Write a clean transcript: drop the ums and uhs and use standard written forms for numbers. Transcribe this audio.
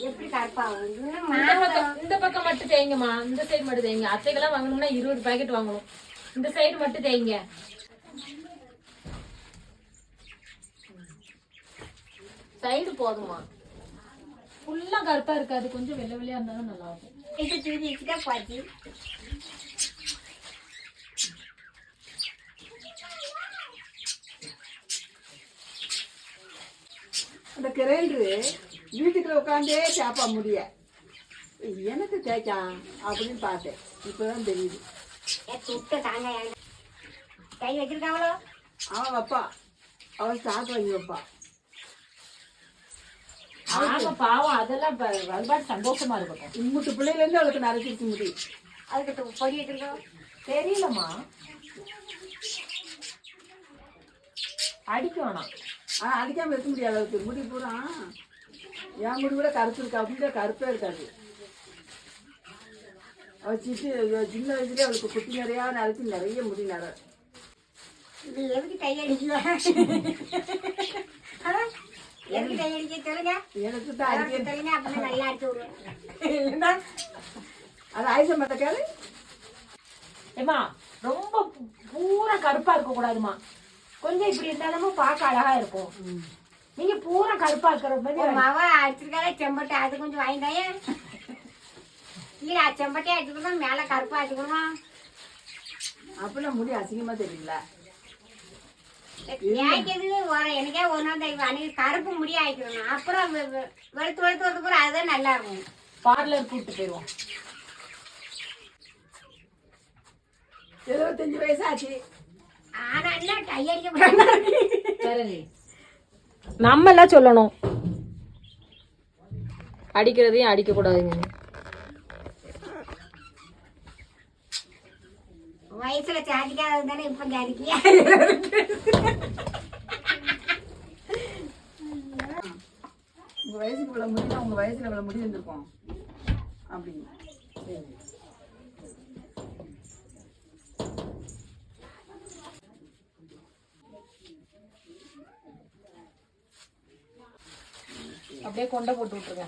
எப்படி கருப்பாகும்? இந்த பக்கம் மட்டும் தேய்ங்கம்மா, இந்த சைடு மட்டும் தேய்ங்க. அத்தைக்கெல்லாம் வாங்கணும்னா 20 பாக்கெட் வாங்கணும். இந்த சைடு மட்டும் தேய்ங்க. சைடு போதுமா? ஃபுல்லா கருப்பா இருக்காது, கொஞ்சம் வெள்ளை வெள்ளையா இருந்தாலும் நல்லா இருக்கும். இது தூக்கி வச்சுட்டா போச்சு. அந்த கிரைண்டரு வீட்டுக்குள்ள உட்காந்தே சாப்பா முடிய எனக்கு தேய்க்கான் அப்படின்னு பார்த்தேன். இப்பதான் தெரியுது. சுட்ட தாங்க கை வச்சிருக்காங்களோ அவன் வைப்பா, அவன் சாப்பிட வாங்கி வைப்பா. ஆமா பாவம், அதெல்லாம் வழிபாடு சந்தோஷமா இருக்கும். இம்முட்டு பிள்ளைல இருந்து அவளுக்கு நரைச்சிருச்சு முடி. அதுக்கு பொடி வச்சிருக்கோம். தெரியலம்மா, அடிக்க வேணாம். அடிக்காம இருக்க முடியாது. அவளுக்கு முடி பூரா என் முடி கூட கருப்பு இருக்கா அப்படின்ற கருப்பே இருக்காது. அவள் சின்ன வயசுலேயே அவளுக்கு குட்டி நிறையா நரைச்சி நிறைய முடி நிறை. இது எதுக்கு கையடிக்குவா? எதுக்கு கையடிக்க சொல்லுங்க. எனக்கு தான் அடிக்க சொல்லுங்க, அப்பதான் நல்லா அடிச்சு விடுவேன். அது ஆயுசம் மத்தக்காரு. ஏமா ரொம்ப பூரா கருப்பா இருக்க கூடாதுமா, கொஞ்சம் இப்படி இருந்தாலும் பார்க்க அழகா இருக்கும். நீங்க பூரா கருப்பா இருக்கிற மாதிரி மாவா அடிச்சிருக்காலே செம்பட்டை, அது கொஞ்சம் வாங்கிட்டாயே. கீழே செம்பட்டையா அடிச்சுக்கணும், மேல கருப்பா அடிச்சுக்கணும். அப்படிலாம் முடி அசிங்கமா தெரியல. ஏய்க்கிறது எனக்கே ஒன்று கருப்பு முடிய ஆயிக்கணும். அப்புறம் வெளுத்து வெளுத்து வரது கூட அதுதான் நல்லா இருக்கும். பார்லர் கூப்பிட்டு போயிடுவோம். 75 வயசு ஆச்சு. ஆனா என்ன கையடிக்க நம்ம எல்லாம் சொல்லணும், அடிக்கிறதையும் அடிக்க கூடாதுங்க. வயசுல சாதிக்காதது தானே இப்ப சாதிக்கியா? உங்க வயசுக்கு இவ்வளவு முடியும், உங்க வயசுல இவ்வளவு முடி வந்திருக்கோம் அப்படின்னு. அப்படியே கொண்டை போட்டு விட்டுருங்க.